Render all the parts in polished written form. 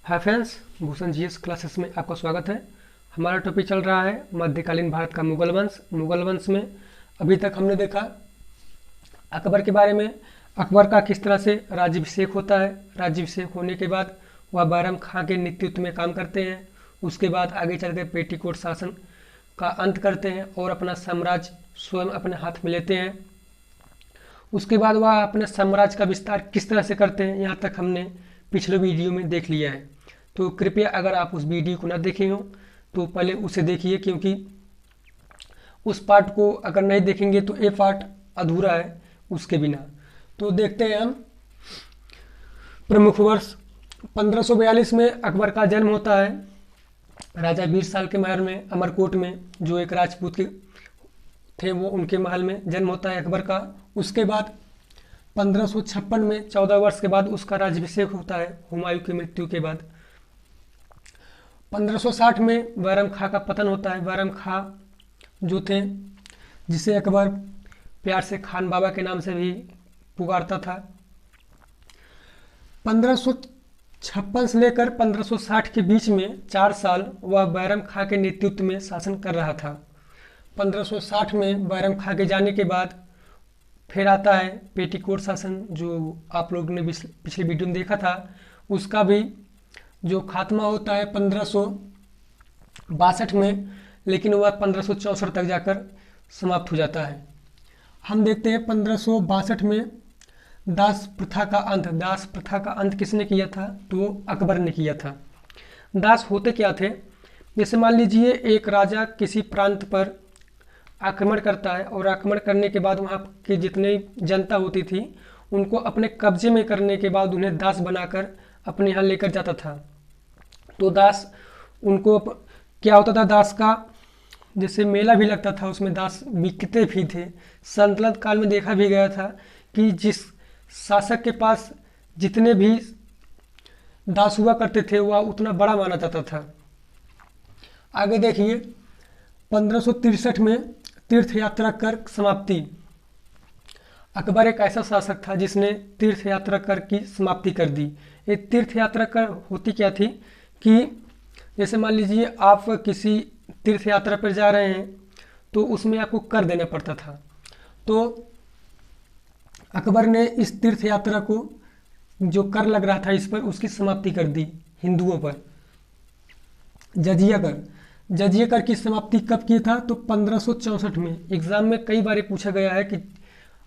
Hi friends, Bhushan GS classes में आपका स्वागत है। हमारा टॉपिक चल रहा है मध्यकालीन भारत का मुगल वंश। मुगल वंश में अभी तक हमने देखा अकबर के बारे में। अकबर का किस तरह से राज्याभिषेक होता है। राज्याभिषेक होने के बाद वह बैरम खां के नेतृत्व में काम करते हैं। उसके बाद आगे चल कर पेटीकोट शासन का अंत करते हैं और अपना साम्राज्य स्वयं अपने हाथ में लेते हैं। उसके बाद वह अपने साम्राज्य का विस्तार किस तरह से करते हैं, यहाँ तक हमने पिछले वीडियो में देख लिया है। तो कृपया अगर आप उस वीडियो को ना देखे हो तो पहले उसे देखिए, क्योंकि उस पार्ट को अगर नहीं देखेंगे तो ये पार्ट अधूरा है उसके बिना। तो देखते हैं हम। प्रमुख वर्ष 1542 में अकबर का जन्म होता है राजा बीरसाल के महल में, अमरकोट में, जो एक राजपूत के थे वो उनके महल में जन्म होता है अकबर का। उसके बाद 1556 में 14 वर्ष के बाद उसका राज्याभिषेक होता है हुमायूं की मृत्यु के बाद। 1560 में बैरम खां का पतन होता है। बैरम खां जो थे, जिसे अकबर प्यार से खान बाबा के नाम से भी पुकारता था। 1556 से लेकर 1560 के बीच में 4 साल वह बैरम खां के नेतृत्व में शासन कर रहा था। 1560 में बैरम खां के जाने के बाद फिर आता है पेटीकोट शासन, जो आप लोग ने पिछले वीडियो में देखा था। उसका भी जो खात्मा होता है 1562 में, लेकिन वह 1564 तक जाकर समाप्त हो जाता है। हम देखते हैं 1562 में दास प्रथा का अंत। दास प्रथा का अंत किसने किया था? तो अकबर ने किया था। दास होते क्या थे? जैसे मान लीजिए एक राजा किसी प्रांत पर आक्रमण करता है और आक्रमण करने के बाद वहाँ की जितनी जनता होती थी उनको अपने कब्जे में करने के बाद उन्हें दास बनाकर अपने यहाँ लेकर जाता था। तो दास उनको क्या होता था, दास का जैसे मेला भी लगता था, उसमें दास बिकते भी थे। सल्तनत काल में देखा भी गया था कि जिस शासक के पास जितने भी दास हुआ करते थे वह उतना बड़ा माना जाता था। आगे देखिए 1563 में तीर्थ यात्रा कर समाप्ति। अकबर एक ऐसा शासक था जिसने तीर्थ यात्रा कर की समाप्ति कर दी। ये तीर्थ यात्रा कर होती क्या थी कि जैसे मान लीजिए आप किसी तीर्थ यात्रा पर जा रहे हैं तो उसमें आपको कर देना पड़ता था। तो अकबर ने इस तीर्थ यात्रा को, जो कर लग रहा था इस पर, उसकी समाप्ति कर दी हिंदुओं पर। जजिया कर, जजिया कर की समाप्ति कब की था? तो 1564 में। एग्जाम में कई बार पूछा गया है कि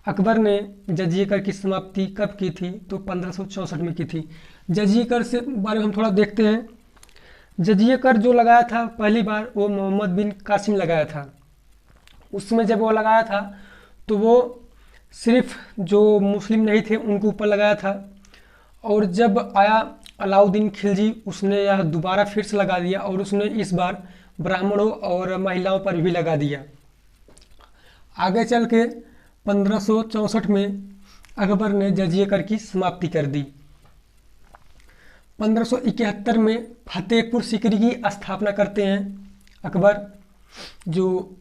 अकबर ने जजिया कर की समाप्ति कब की थी? तो 1564 में की थी। जजिया कर से बारे में हम थोड़ा देखते हैं। जजिया कर जो लगाया था पहली बार वो मोहम्मद बिन कासिम लगाया था। उसमें जब वो लगाया था तो वो सिर्फ जो मुस्लिम नहीं थे उनके ऊपर लगाया था, और जब आया अलाउद्दीन खिलजी उसने यह दोबारा फिर से लगा दिया और उसने इस बार ब्राह्मणों और महिलाओं पर भी लगा दिया। आगे चल के 1564 में अकबर ने जजिया कर की समाप्ति कर दी। 1571 में फतेहपुर सीकरी की स्थापना करते हैं अकबर, जो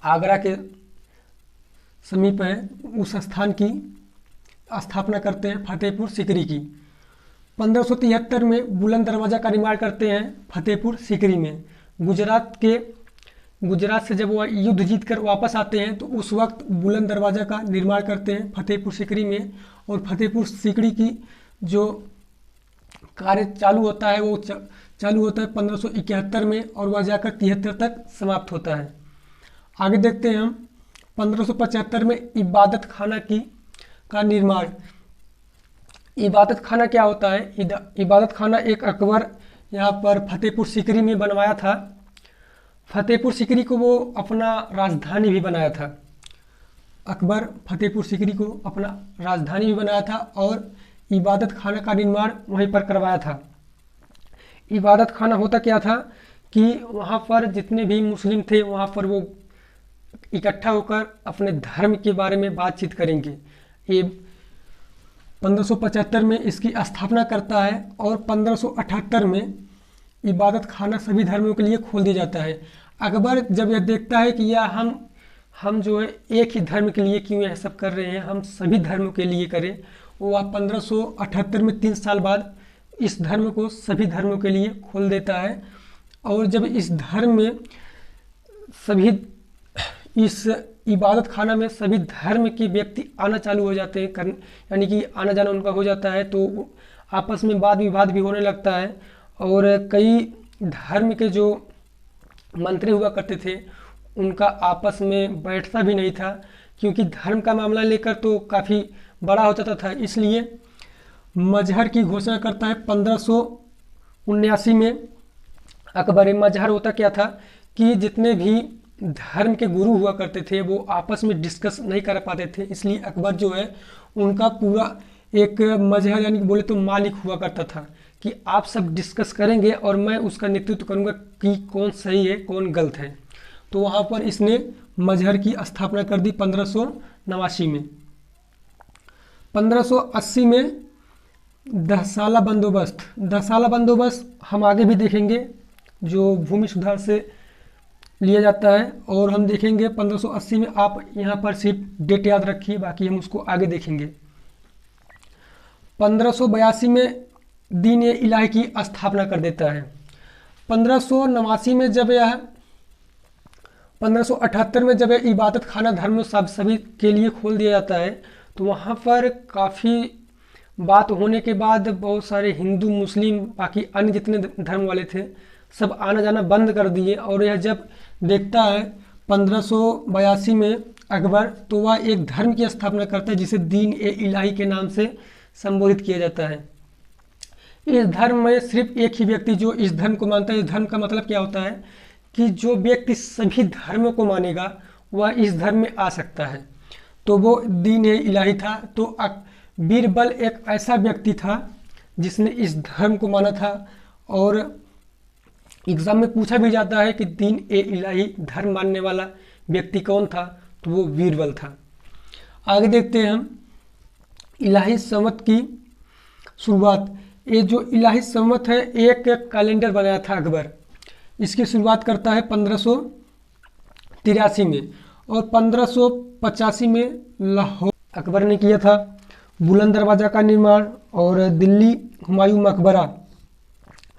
आगरा के समीप है। उस स्थान की स्थापना करते हैं फतेहपुर सीकरी की। 1573 में बुलंद दरवाज़ा का निर्माण करते हैं फतेहपुर सीकरी में। गुजरात से जब वह युद्ध जीत कर वापस आते हैं तो उस वक्त बुलंद दरवाज़ा का निर्माण करते हैं फतेहपुर सीकरी में। और फतेहपुर सीकरी की जो कार्य चालू होता है वो चालू होता है 1571 में, और वह जाकर 73 तक समाप्त होता है। आगे देखते हैं हम 1575 में इबादत खाना का निर्माण। इबादत खाना क्या होता है? इबादत खाना एक अकबर यहाँ पर फतेहपुर सीकरी में बनवाया था। फतेहपुर सीकरी को वो अपना राजधानी भी बनाया था। अकबर फतेहपुर सीकरी को अपना राजधानी भी बनाया था और इबादत खाना का निर्माण वहीं पर करवाया था। इबादत खाना होता क्या था कि वहाँ पर जितने भी मुस्लिम थे वहाँ पर वो इकट्ठा होकर अपने धर्म के बारे में बातचीत करेंगे। ये 1575 में इसकी स्थापना करता है और 1578 में इबादत खाना सभी धर्मों के लिए खोल दिया जाता है। अकबर जब यह देखता है कि यह हम जो है एक ही धर्म के लिए क्यों यह सब कर रहे हैं, हम सभी धर्मों के लिए करें, वो 1578 में 3 साल बाद इस धर्म को सभी धर्मों के लिए खोल देता है। और जब इस धर्म में सभी, इस इबादत खाना में सभी धर्म के व्यक्ति आना चालू हो जाते हैं, यानी कि आना जाना उनका हो जाता है, तो आपस में वाद विवाद भी होने लगता है। और कई धर्म के जो मंत्री हुआ करते थे उनका आपस में बैठता भी नहीं था, क्योंकि धर्म का मामला लेकर तो काफ़ी बड़ा हो जाता था। इसलिए मजहर की घोषणा करता है 1579 में अकबर। मजहर होता क्या था कि जितने भी धर्म के गुरु हुआ करते थे वो आपस में डिस्कस नहीं कर पाते थे, इसलिए अकबर जो है उनका पूरा एक मजहर यानी बोले तो मालिक हुआ करता था कि आप सब डिस्कस करेंगे और मैं उसका नेतृत्व करूंगा कि कौन सही है कौन गलत है। तो वहाँ पर इसने मजहर की स्थापना कर दी 1589 में। 1580 में 10 साला बंदोबस्त। 10 साला बंदोबस्त हम आगे भी देखेंगे, जो भूमि सुधार से लिया जाता है, और हम देखेंगे 1580 में। आप यहाँ पर सिर्फ डेट याद रखिए, बाकी हम उसको आगे देखेंगे। 1582 में दीन ए इलाही की स्थापना कर देता है। 1589 में जब यह 1578 में जब यह इबादत खाना धर्म सभी के लिए खोल दिया जाता है, तो वहाँ पर काफ़ी बात होने के बाद बहुत सारे हिंदू मुस्लिम बाकी अन्य जितने धर्म वाले थे सब आना जाना बंद कर दिए। और यह जब देखता है 1582 में अकबर, तो वह एक धर्म की स्थापना करता है जिसे दीन ए इलाही के नाम से संबोधित किया जाता है। इस धर्म में सिर्फ एक ही व्यक्ति जो इस धर्म को मानता है। इस धर्म का मतलब क्या होता है कि जो व्यक्ति सभी धर्मों को मानेगा वह इस धर्म में आ सकता है, तो वो दीन ए इलाही था। तो बीरबल एक ऐसा व्यक्ति था जिसने इस धर्म को माना था, और एग्जाम में पूछा भी जाता है कि दीन ए इलाही धर्म मानने वाला व्यक्ति कौन था, तो वो बीरबल था। आगे देखते हैं हम इलाही संवत की शुरुआत। ये जो इलाही संवत है एक कैलेंडर बनाया था अकबर। इसकी शुरुआत करता है 1583 में, और 1585 में लाहौर अकबर ने किया था बुलंद दरवाज़ा का निर्माण, और दिल्ली हुमायूं मकबरा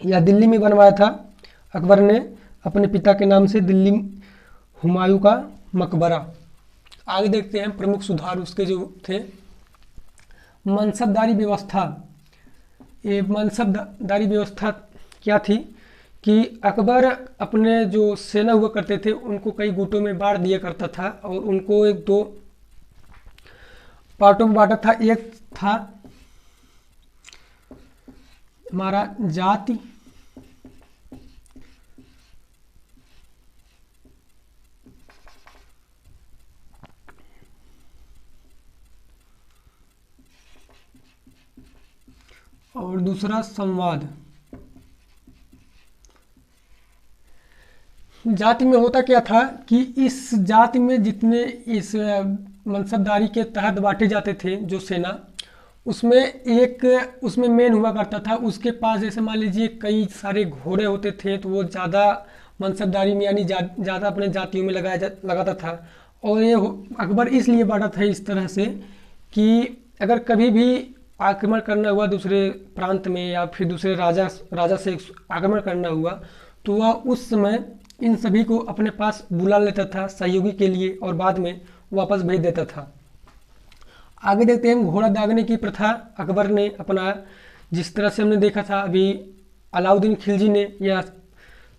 या दिल्ली में बनवाया था अकबर ने अपने पिता के नाम से, दिल्ली हुमायूं का मकबरा। आगे देखते हैं प्रमुख सुधार उसके जो थे। मनसबदारी व्यवस्था। ये मनसबदारी व्यवस्था क्या थी कि अकबर अपने जो सेना हुआ करते थे उनको कई गुटों में बांट दिया करता था, और उनको एक दो पार्टों में बांटा था। एक था हमारा जाति, और दूसरा संवाद। जाति में होता क्या था कि इस जाति में जितने इस मनसबदारी के तहत बांटे जाते थे जो सेना, उसमें मेन हुआ करता था, उसके पास जैसे मान लीजिए कई सारे घोड़े होते थे, तो वो ज़्यादा मनसबदारी में यानी ज़्यादा अपने जातियों में लगाता था। और ये अकबर इसलिए बांटा था इस तरह से कि अगर कभी भी आक्रमण करना हुआ दूसरे प्रांत में या फिर दूसरे राजा से आक्रमण करना हुआ, तो वह उस समय इन सभी को अपने पास बुला लेता था सहयोगी के लिए, और बाद में वापस भेज देता था। आगे देखते हैं घोड़ा दागने की प्रथा अकबर ने अपनाया। जिस तरह से हमने देखा था अभी अलाउद्दीन खिलजी ने यह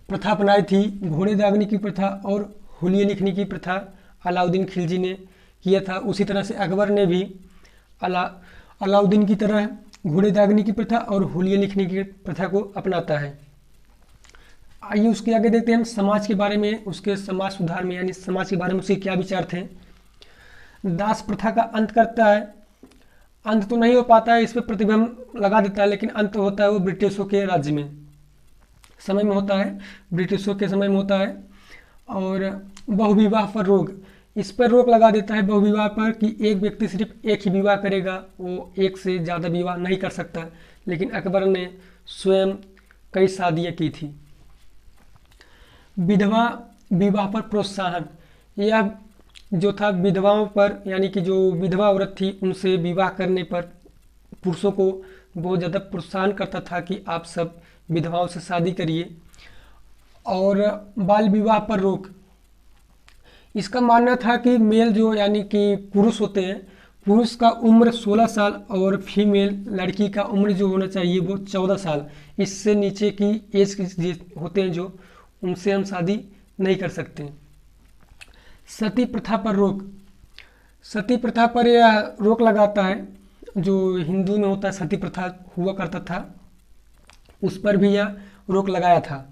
प्रथा अपनाई थी, घोड़े दागने की प्रथा और हुलिये लिखने की प्रथा अलाउद्दीन खिलजी ने किया था। उसी तरह से अकबर ने भी अलाउद्दीन की तरह घोड़े दागने की प्रथा और हुलिये लिखने की प्रथा को अपनाता है। आइए उसके आगे देखते हैं हम समाज के बारे में, उसके समाज सुधार में यानी समाज के बारे में उसके क्या विचार थे। दास प्रथा का अंत करता है। अंत तो नहीं हो पाता है, इस पर प्रतिबंध लगा देता है, लेकिन अंत होता है वो ब्रिटिशों के राज्य में समय में होता है, ब्रिटिशों के समय में होता है। और बहुविवाह पर रोक, इस पर रोक लगा देता है बहुविवाह पर कि एक व्यक्ति सिर्फ एक ही विवाह करेगा, वो एक से ज़्यादा विवाह नहीं कर सकता। लेकिन अकबर ने स्वयं कई शादियाँ की थी। विधवा विवाह पर प्रोत्साहन, यह जो था विधवाओं पर यानी कि जो विधवा औरत थी उनसे विवाह करने पर पुरुषों को बहुत ज़्यादा प्रोत्साहन करता था कि आप सब विधवाओं से शादी करिए। और बाल विवाह पर रोक, इसका मानना था कि मेल जो यानी कि पुरुष होते हैं, पुरुष का उम्र 16 साल और फीमेल लड़की का उम्र जो होना चाहिए वो 14 साल, इससे नीचे की एज के होते हैं जो, उनसे हम शादी नहीं कर सकते। सती प्रथा पर रोक, सती प्रथा पर यह रोक लगाता है, जो हिंदू में होता है सती प्रथा हुआ करता था, उस पर भी यह रोक लगाया था।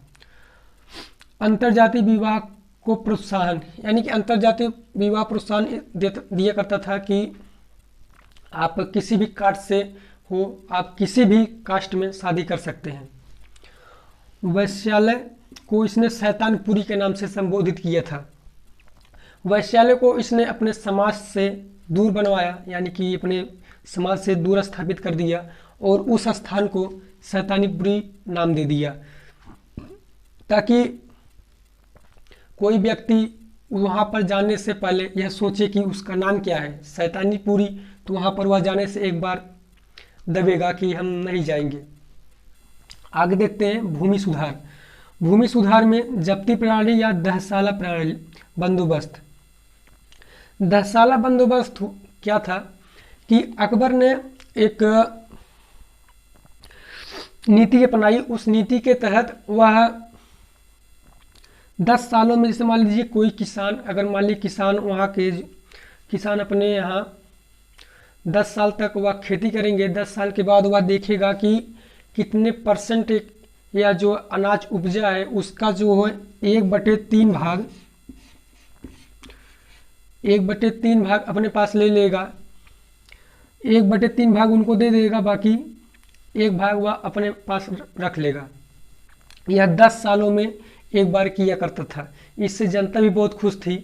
अंतरजातीय विवाह को प्रोत्साहन, यानी कि अंतरजातीय विवाह प्रोत्साहन दिया करता था कि आप किसी भी कास्ट से हो, आप किसी भी कास्ट में शादी कर सकते हैं। वैश्यालय को इसने शैतानपुरी के नाम से संबोधित किया था। वैश्यालय को इसने अपने समाज से दूर बनवाया, यानी कि अपने समाज से दूर स्थापित कर दिया और उस स्थान को शैतानीपुरी नाम दे दिया, ताकि कोई व्यक्ति वहाँ पर जाने से पहले यह सोचे कि उसका नाम क्या है, शैतानीपुरी, तो वहाँ पर वह जाने से एक बार दबेगा कि हम नहीं जाएंगे। आगे देखते हैं भूमि सुधार। भूमि सुधार में जब्ती प्रणाली या दहसाला प्रणाली बंदोबस्त। दहसाला बंदोबस्त क्या था कि अकबर ने एक नीति अपनाई। उस नीति के तहत वह 10 सालों में, जैसे मान लीजिए कोई किसान, अगर मान लीजिए किसान वहाँ के किसान अपने यहाँ 10 साल तक वह खेती करेंगे, 10 साल के बाद वह देखेगा कि कितने परसेंट या जो अनाज उपजा है उसका जो है 1/3 भाग, 1/3 भाग अपने पास ले लेगा, 1/3 भाग उनको दे देगा, बाकी 1 भाग वह अपने पास रख लेगा। यह 10 सालों में एक बार किया करता था। इससे जनता भी बहुत खुश थी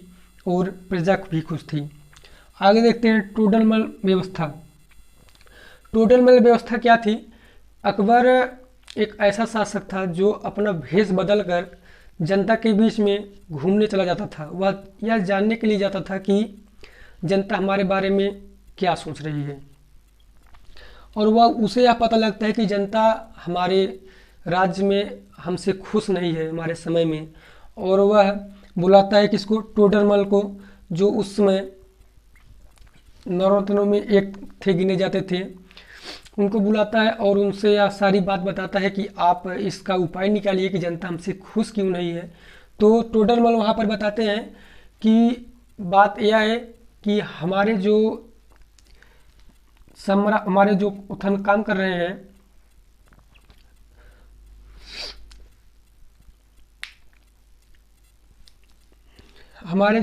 और प्रजा भी खुश थी। आगे देखते हैं टोडरमल व्यवस्था। टोडरमल व्यवस्था क्या थी? अकबर एक ऐसा शासक था जो अपना भेष बदल कर जनता के बीच में घूमने चला जाता था। वह यह जानने के लिए जाता था कि जनता हमारे बारे में क्या सोच रही है, और वह उसे यह पता लगता है कि जनता हमारे राज्य में हमसे खुश नहीं है हमारे समय में, और वह बुलाता है किसको? टोडरमल को, जो उस समय नवरत्नों में एक थे, गिने जाते थे। उनको बुलाता है और उनसे यह सारी बात बताता है कि आप इसका उपाय निकालिए कि जनता हमसे खुश क्यों नहीं है। तो टोडरमल वहाँ पर बताते हैं कि बात यह है कि हमारे जो हमारे जो उथन काम कर रहे हैं, हमारे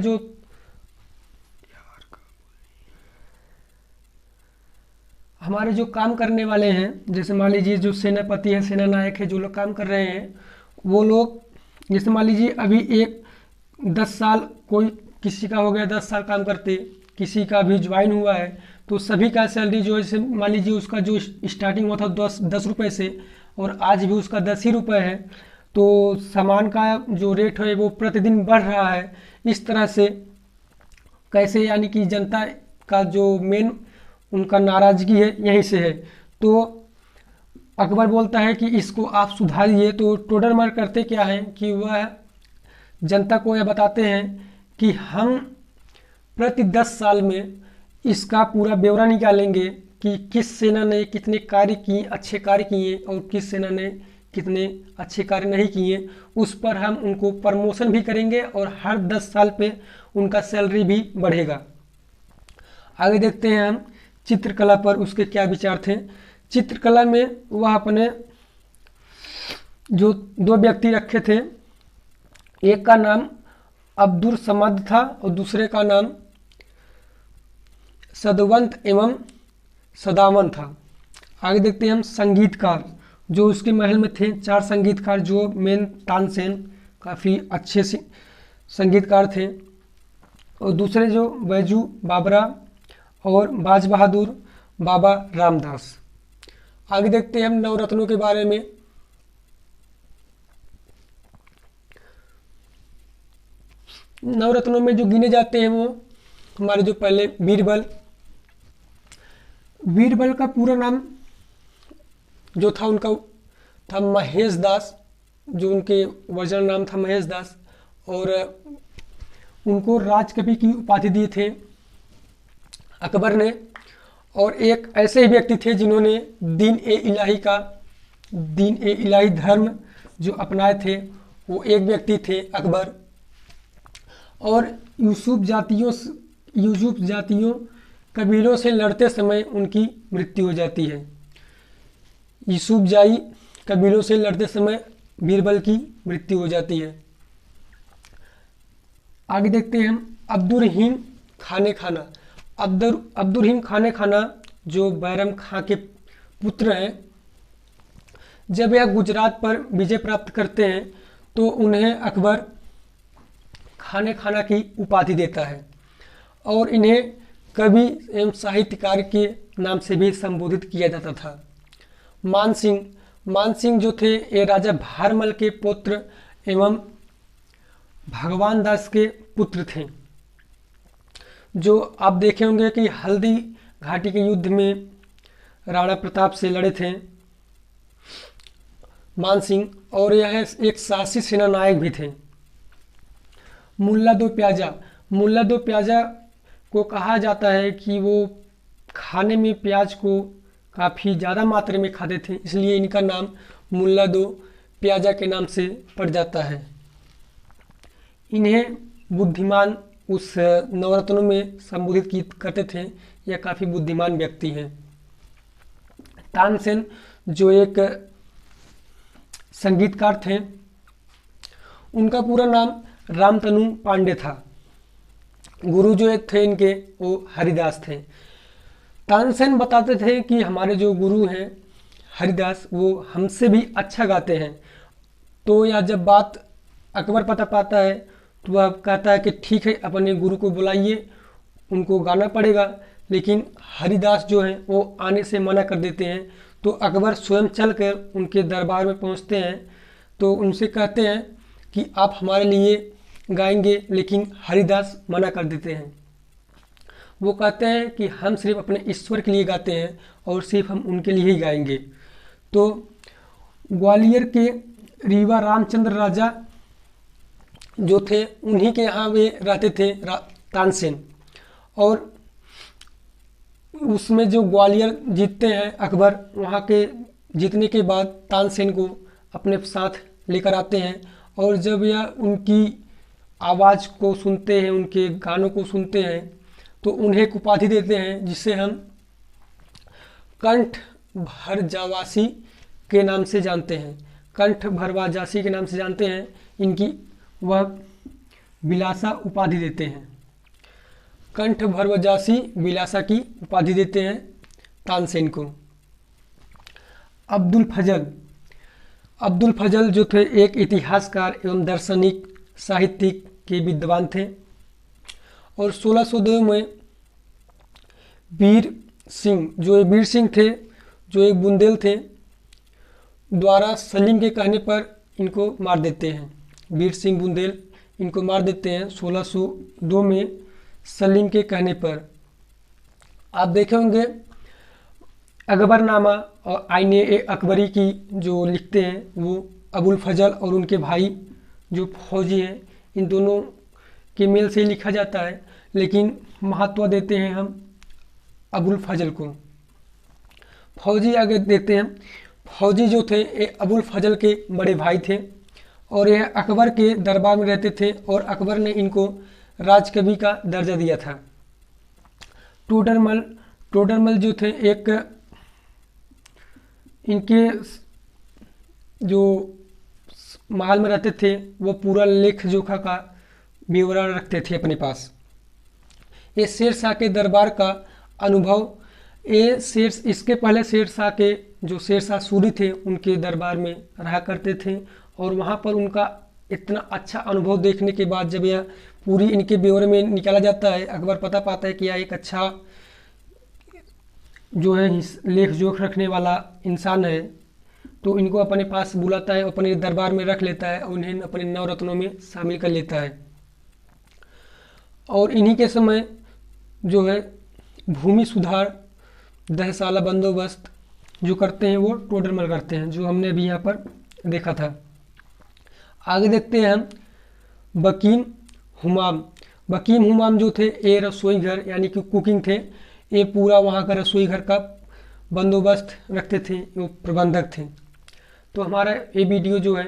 जो काम करने वाले हैं, जैसे मान लीजिए जो सेनापति है, सेना नायक है, जो लोग काम कर रहे हैं, वो लोग जैसे मान लीजिए अभी 10 साल कोई किसी का हो गया 10 साल काम करते, किसी का भी ज्वाइन हुआ है, तो सभी का सैलरी जो है, जैसे मान लीजिए उसका जो स्टार्टिंग हुआ था 10 रुपये से, और आज भी उसका 10 ही रुपये है, तो सामान का जो रेट है वो प्रतिदिन बढ़ रहा है। इस तरह से कैसे, यानी कि जनता का जो मेन उनका नाराज़गी है यहीं से है। तो अकबर बोलता है कि इसको आप सुधारिए। तो टोडरमल करते क्या है कि वह जनता को यह बताते हैं कि हम प्रति 10 साल में इसका पूरा ब्यौरा निकालेंगे कि किस सेना ने कितने कार्य किए, अच्छे कार्य किए, और किस सेना ने कितने अच्छे कार्य नहीं किए। उस पर हम उनको प्रमोशन भी करेंगे और हर 10 साल पे उनका सैलरी भी बढ़ेगा। आगे देखते हैं हम चित्रकला पर उसके क्या विचार थे। चित्रकला में वह अपने जो 2 व्यक्ति रखे थे, एक का नाम अब्दुल समद था और दूसरे का नाम सदवंत एवं सदावन था। आगे देखते हैं हम संगीतकार, जो उसके महल में थे 4 संगीतकार, जो मेन तानसेन काफ़ी अच्छे से संगीतकार थे, और दूसरे जो बैजू बाबरा और बाज बहादुर बाबा रामदास। आगे देखते हैं हम नवरत्नों के बारे में। नवरत्नों में जो गिने जाते हैं वो हमारे जो पहले बीरबल, बीरबल का पूरा नाम जो था उनका था महेश दास, जो उनके ओरिजिनल नाम था महेश दास, और उनको राजकवि की उपाधि दी थे अकबर ने। और एक ऐसे ही व्यक्ति थे जिन्होंने दीन ए इलाही धर्म जो अपनाए थे, वो एक व्यक्ति थे अकबर। और यूसुफ जातियों कबीलों से लड़ते समय उनकी मृत्यु हो जाती है। यूसुफ जाई कबीलों से लड़ते समय बीरबल की मृत्यु हो जाती है। आगे देखते हैं हम अब्दुर्रहीम खाने खाना। अब्दुर्रहीम खाने खाना जो बैरम खां के पुत्र हैं, जब यह गुजरात पर विजय प्राप्त करते हैं तो उन्हें अकबर खाने खाना की उपाधि देता है और इन्हें कवि एवं साहित्यकार के नाम से भी संबोधित किया जाता था। मानसिंह जो थे ये राजा भारमल के पुत्र एवं भगवान दास के पुत्र थे, जो आप देखे होंगे कि हल्दी घाटी के युद्ध में राणा प्रताप से लड़े थे मानसिंह, और यह एक साहसी सेना नायक भी थे। मुल्ला दो प्याजा को कहा जाता है कि वो खाने में प्याज को काफ़ी ज़्यादा मात्रा में खाते थे, इसलिए इनका नाम मुल्ला दो प्याजा के नाम से पड़ जाता है। इन्हें बुद्धिमान उस नवरत्नों में संबोधित करते थे, यह काफ़ी बुद्धिमान व्यक्ति हैं। तानसेन जो एक संगीतकार थे, उनका पूरा नाम रामतनु पांडे था। गुरु जो थे इनके वो हरिदास थे। तानसेन बताते थे कि हमारे जो गुरु हैं हरिदास, वो हमसे भी अच्छा गाते हैं। तो यह जब बात अकबर पता पाता है तो वह कहता है कि ठीक है, अपने गुरु को बुलाइए, उनको गाना पड़ेगा। लेकिन हरिदास जो हैं वो आने से मना कर देते हैं। तो अकबर स्वयं चलकर उनके दरबार में पहुंचते हैं, तो उनसे कहते हैं कि आप हमारे लिए गाएंगे, लेकिन हरिदास मना कर देते हैं। वो कहते हैं कि हम सिर्फ अपने ईश्वर के लिए गाते हैं और सिर्फ हम उनके लिए ही गाएंगे। तो ग्वालियर के रीवा रामचंद्र राजा जो थे, उन्हीं के यहाँ वे रहते थे तानसेन, और उसमें जो ग्वालियर जीतते हैं अकबर, वहाँ के जीतने के बाद तानसेन को अपने साथ लेकर आते हैं। और जब यह उनकी आवाज़ को सुनते हैं, उनके गानों को सुनते हैं, तो उन्हें एक उपाधि देते हैं जिसे हम कंठ भरजावासी के नाम से जानते हैं। कंठ भरवाजासी के नाम से जानते हैं। इनकी वह बिलासा उपाधि देते हैं। कंठ भरवजासी बिलासा की उपाधि देते हैं तानसेन को। अब्दुल फजल जो थे एक इतिहासकार एवं दार्शनिक साहित्यिक के विद्वान थे, और 1602 में वीर सिंह थे, जो एक बुंदेल थे, द्वारा सलीम के कहने पर इनको मार देते हैं। वीर सिंह बुंदेल इनको मार देते हैं 1602 में सलीम के कहने पर। आप देखे होंगे अकबरनामा और आईने ए अकबरी की जो लिखते हैं वो अबुल फजल और उनके भाई जो फौजी हैं, इन दोनों के मेल से लिखा जाता है, लेकिन महत्व देते हैं हम अबुल फजल को। फौजी आगे देखते हैं। फौजी जो थे ये अबुल फजल के बड़े भाई थे और यह अकबर के दरबार में रहते थे, और अकबर ने इनको राजकवि का दर्जा दिया था। टोडरमल जो थे एक इनके जो महल में रहते थे, वो पूरा लेख जोखा का विवरण रखते थे अपने पास। ये शेरशाह के दरबार का अनुभव, इसके पहले शेरशाह के जो शेरशाह सूरी थे उनके दरबार में रहा करते थे, और वहाँ पर उनका इतना अच्छा अनुभव देखने के बाद जब यह पूरी इनके ब्यौरे में निकाला जाता है, अकबर पता पाता है कि यह एक अच्छा जो है लेख जोख रखने वाला इंसान है, तो इनको अपने पास बुलाता है, अपने दरबार में रख लेता है और उन्हें अपने नवरत्नों में शामिल कर लेता है। और इन्हीं के समय जो है भूमि सुधार दहसाला बंदोबस्त जो करते हैं वो टोडरमल करते हैं, जो हमने अभी यहाँ पर देखा था। आगे देखते हैं हम बकीम हुमाम। बकीम हुमाम जो थे ये रसोई घर यानी कि कुकिंग थे, ये पूरा वहाँ का रसोई घर का बंदोबस्त रखते थे, वो प्रबंधक थे। तो हमारा ये वीडियो जो है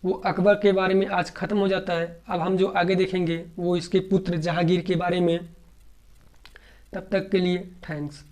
वो अकबर के बारे में आज ख़त्म हो जाता है। अब हम जो आगे देखेंगे वो इसके पुत्र जहांगीर के बारे में। तब तक के लिए थैंक्स।